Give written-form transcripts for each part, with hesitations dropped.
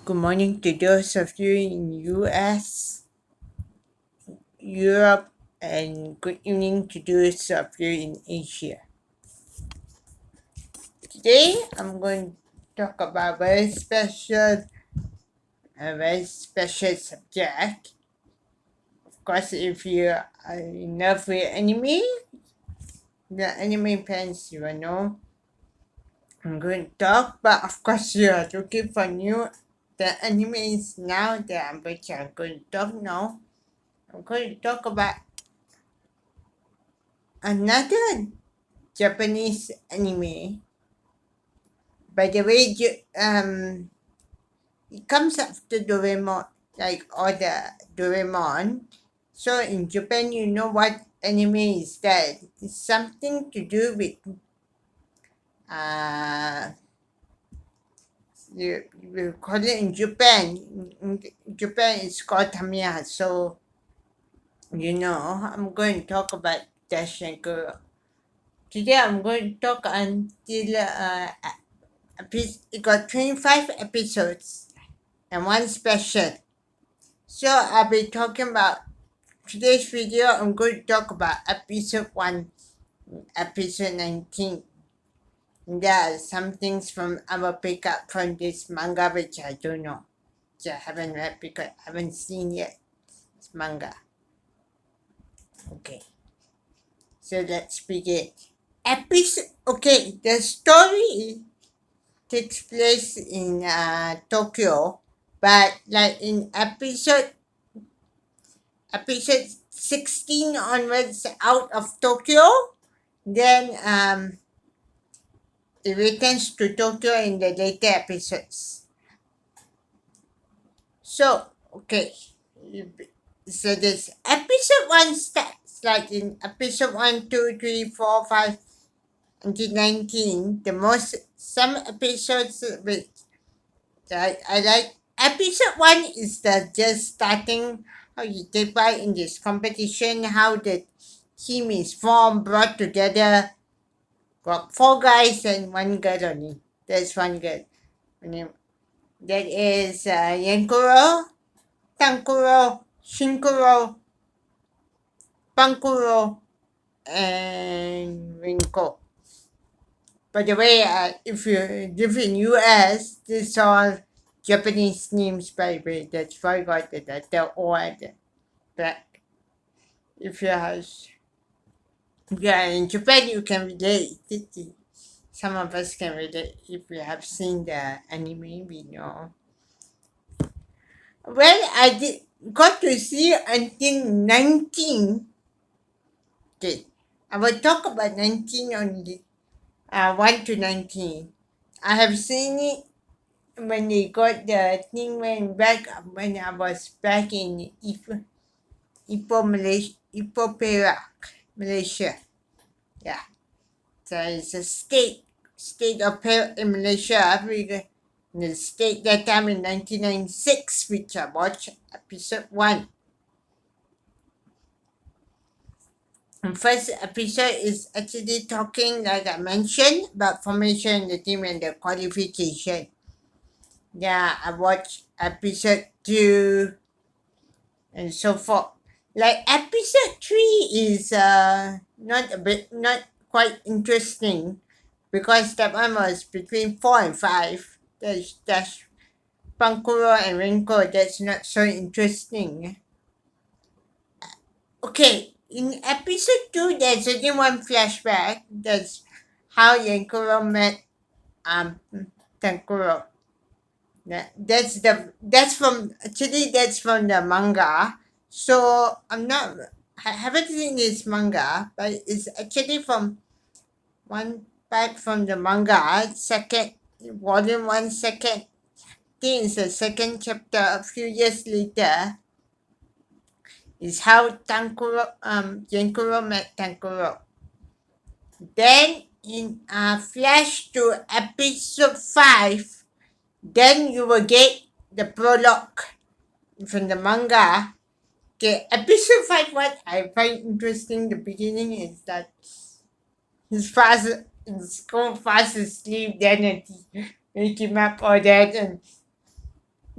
Good morning to those of you in US, Europe, and good evening to those of you in Asia. Today I'm going to talk about a very special subject. Of course, if you are in love with anime, the anime fans, you will know I'm going to talk. But of course, you are looking for the animes now which I'm going to talk now. I'm going to talk about another Japanese anime. By the way, it comes after Doraemon, like all the Doraemon. So in Japan, you know what anime is that? It's something to do with uh, you call it in Japan. In Japan, it's called Tamiya. So I'm going to talk about Dash and Girl. Today, I'm going to talk until it got 25 episodes and one special. So I'll be talking about today's video. I'm going to talk about episode 1, episode 19. There are some things from I will pick up from this manga which I don't know. Which I haven't read because I haven't seen yet. It's manga. Okay. So let's begin. The story takes place in Tokyo, but like in episode 16 onwards out of Tokyo, then it returns to Tokyo in the later episodes. So, okay. So this episode 1 starts like in episode 1, 2, 3, 4, 5 until 19. Some episodes which I like. Episode 1 is the just starting how you take part in this competition, how the team is formed, brought together. Got 4 guys and 1 girl only. There's 1 girl. That is Yonkuro, Tankuro, Shinkuro, Pankuro, and Rinko. By the way, if you live in US, these are Japanese names, by the way. That's why I got the O at the back. If you are in Japan, you can relate. Some of us can relate if we have seen the anime, we know. Well, got to see until 19. Okay, I will talk about 19 only. 1 to 19. I have seen it when they got the thing when I was back in Ipoh, Perak, Malaysia. Yeah. So it's a state of Perak in Malaysia, Africa. The state that time in 1996, which I watched episode 1. The first episode is actually talking, like I mentioned, about formation, the team, and the qualification. Yeah, I watched episode 2 and so forth. Like episode 3 is not quite interesting because that one was between 4 and 5. That's Pankuro and Rinko. That's not so interesting. Okay, in episode 2, there's only one flashback. That's how Yankuro met Tankuro. That's from the manga. So I haven't seen this manga, but it's actually from one part from the manga, second volume 1, second. I think it's the second chapter. A few years later, is how Yankuro met Tankuro. Then in flash to episode 5, then you will get the prologue from the manga. Okay, episode 5, what I find interesting the beginning is that he's going fast asleep, then it wake him up or that, and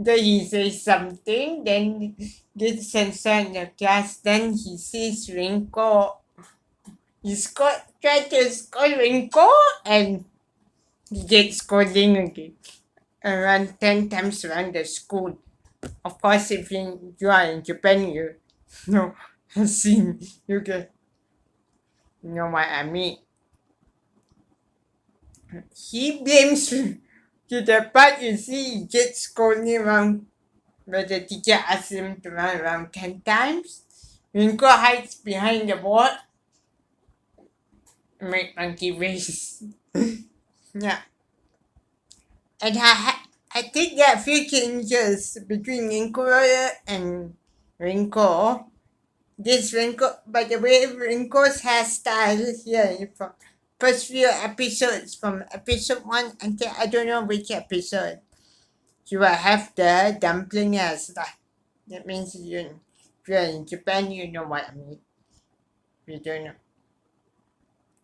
Then he says something, then gets censored in the class, then he sees Rinko. Try to scold Rinko, and he gets scolding again. Around 10 times around the school. Of course, if you are in Japan, you know, seen, you get, you know what I mean. He blames to the part you see he gets scolding around, but the teacher asks him to run around 10 times. Rinko hides behind the board, make monkey face. Yeah. And I think there are a few changes between Yonkuro and Rinko. This Rinko, by the way, Rinko's hairstyle here from first few episodes, from episode 1 until I don't know which episode, you will have the dumpling hairstyle. That means if you're in Japan, you know what I mean. If you don't know.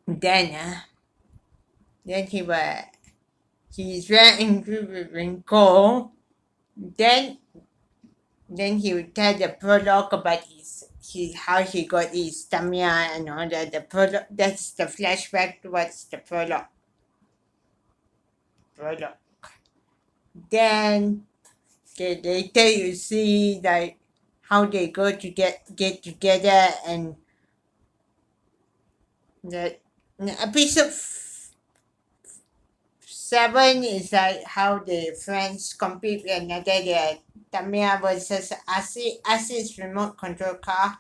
Then, then he's very angry with Rinko. Then Then he would tell the prologue about how he got his Tamiya and all that. The prologue, that's the flashback towards the prologue. Prologue. Then later you see like how they go to get together, and the episode 7 is like how the friends compete with another. The Tamiya versus Asi's remote control car.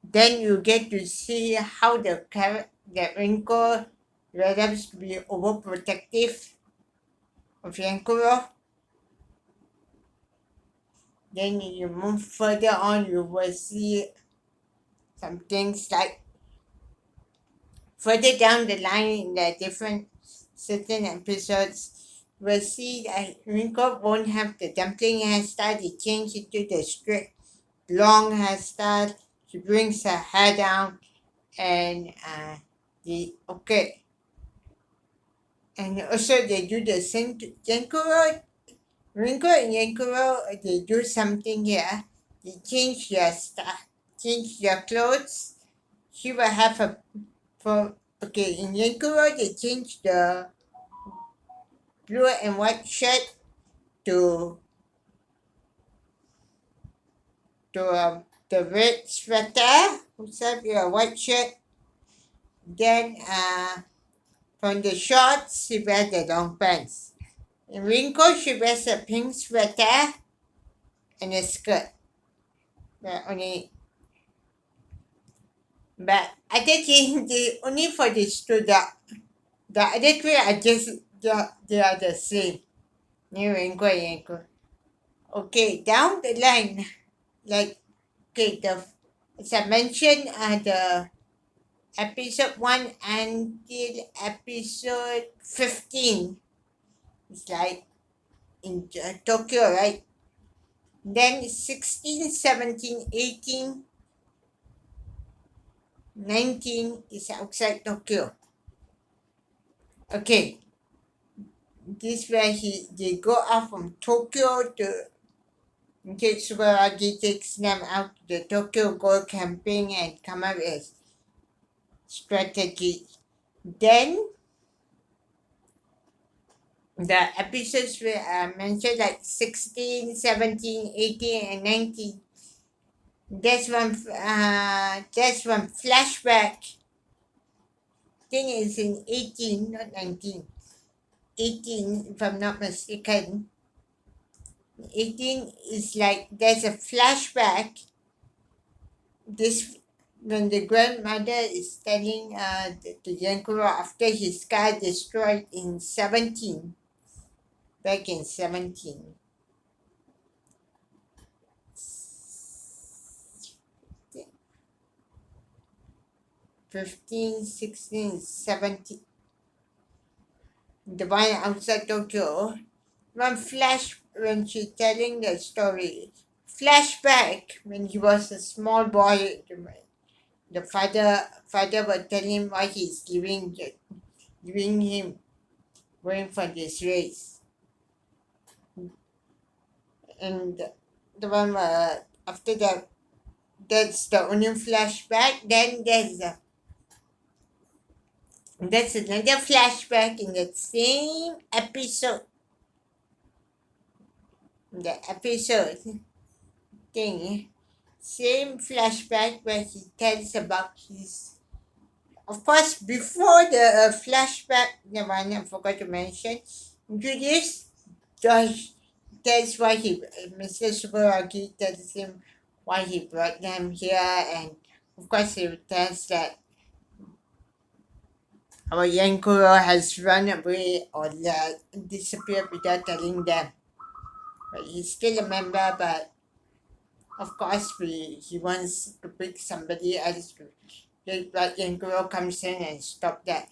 Then you get to see how the Rinko develops to be overprotective of Yonkuro. Then you move further on, you will see some things like further down the line in the different certain episodes, we'll see that Rinko won't have the dumpling hairstyle. They change it to the straight, long hairstyle. She brings her hair down, and okay. And also they do the same to Yankuro. Rinko and Yankuro, they do something here. They change their stuff, change their clothes. She will have in Yankuro they change the blue and white shirt to the red sweater, instead of a white shirt. Then from the shorts she wears the long pants. In Rinko she wears a pink sweater and a skirt. But other thing, only for these two, the other three are just they are the same. Rinko and Yanko. Okay, down the line, like okay, as I mentioned, the episode 1 until episode 15 it's like in Tokyo, right? Then 16, 17, 18, 19 is outside Tokyo. Okay, this where they go out from Tokyo to Subaragi takes them out to the Tokyo, go camping and come up with strategy. Then the episodes were mentioned like 16, 17, 18, and 19. That's one flashback. Thing is in 18, not 19. 18, if I'm not mistaken. 18 is like there's a flashback. This when the grandmother is telling the Yankuro after his car destroyed in 17, back in 17. 15, 16, 17. The one outside Tokyo. One flash when she's telling the story. Flashback when he was a small boy. The father will tell him why he's giving him going for this race. and the one after that, that's the only flashback. Then that's another flashback in the same episode. The episode thing, same flashback where he tells about his. Of course, before the flashback, the one I forgot to mention, introduce Josh. That's why Mr. Subaragi tells him why he brought them here, and of course he tells that our Yonkuro has run away or disappeared without telling them. But he's still a member, but of course he wants to pick somebody else to. But Yonkuro comes in and stop that.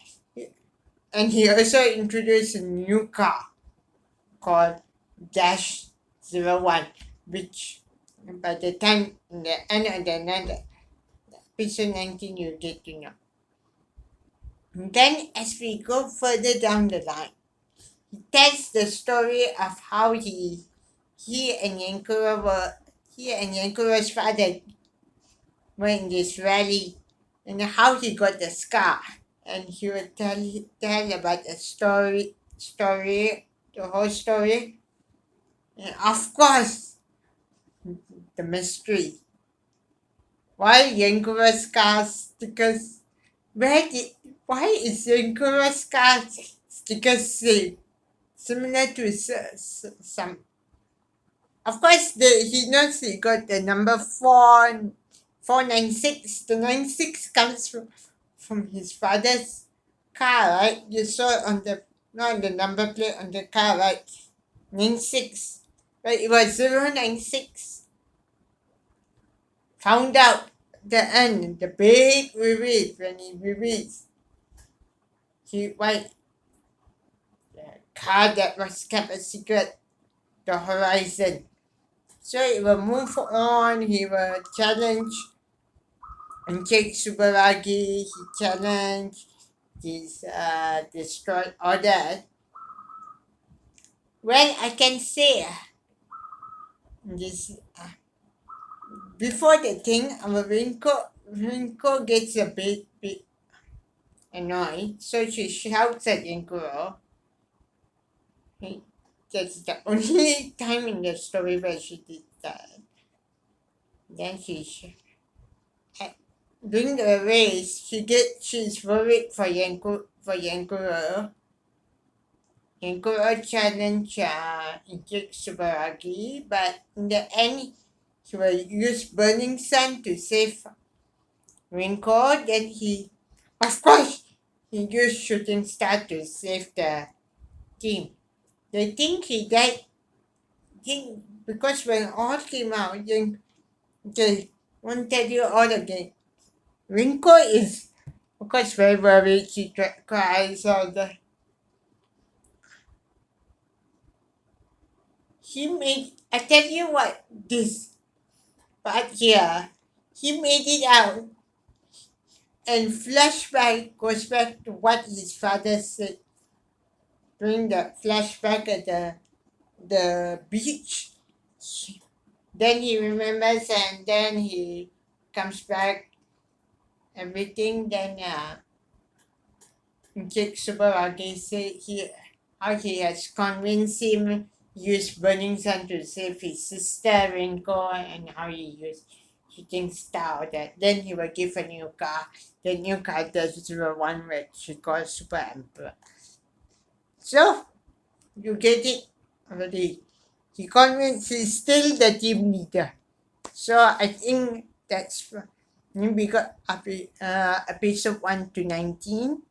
And he also introduced a new car called Dash 01, which by the time in the end of the night, episode 19, you get to know. And then, as we go further down the line, he tells the story of how he and Yankuro's father were in this rally and how he got the scar. And he will tell about the the whole story. And of course, the mystery. Why Yankuro's car stickers? Why is Yankuro's car stickers similar to some? Of course, he knows he got the number 496. The 96 comes from his father's car, right? You saw it on the not the number plate on the car, right? 96. But it was 096. Found out the end, the big reveal when he reveals. Why the car that was kept a secret, the horizon. So he will move on, he will challenge and take Subaragi, he challenged this destroyed order. Well, I can say this before the thing, our Rinko gets a bit annoyed, so she shouts at Yonkuro. That's the only time in the story where she did that. Then during the race, she's worried for Yankuro. Yankuro challenged Injik Subaragi, but in the end, he will use Burning Sun to save Rinko. Then of course, he used Shooting Star to save the team. They think he died. Because when all came out, they won't tell you all again. Rinko is, of course, very worried. She cries all the. I tell you what, this part here, he made it out. And flashback goes back to what his father said during the flashback at the beach. Then he remembers and then he comes back, everything. Then Jake Subaragi said how he has convinced him use Burning Sun to save his sister Rinko and how he used shooting star that. Then he will give a new car. The new car does 01 which she calls Super Emperor. So you get it already. He's still the team leader. So I think that's we got episode 1 to 19.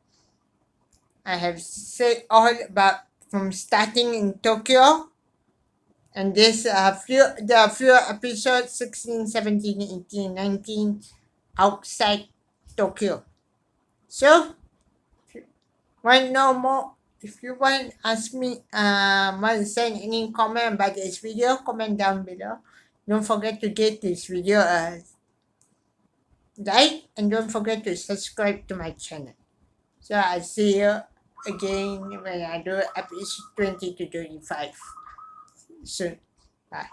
I have said all about from starting in Tokyo. And there are few episodes 16, 17, 18, 19 outside Tokyo. So want know more? If you want ask me want to send any comment about this video, comment down below. Don't forget to give this video a like and don't forget to subscribe to my channel. So I'll see you again when I do episode 20 to 25 soon. Bye.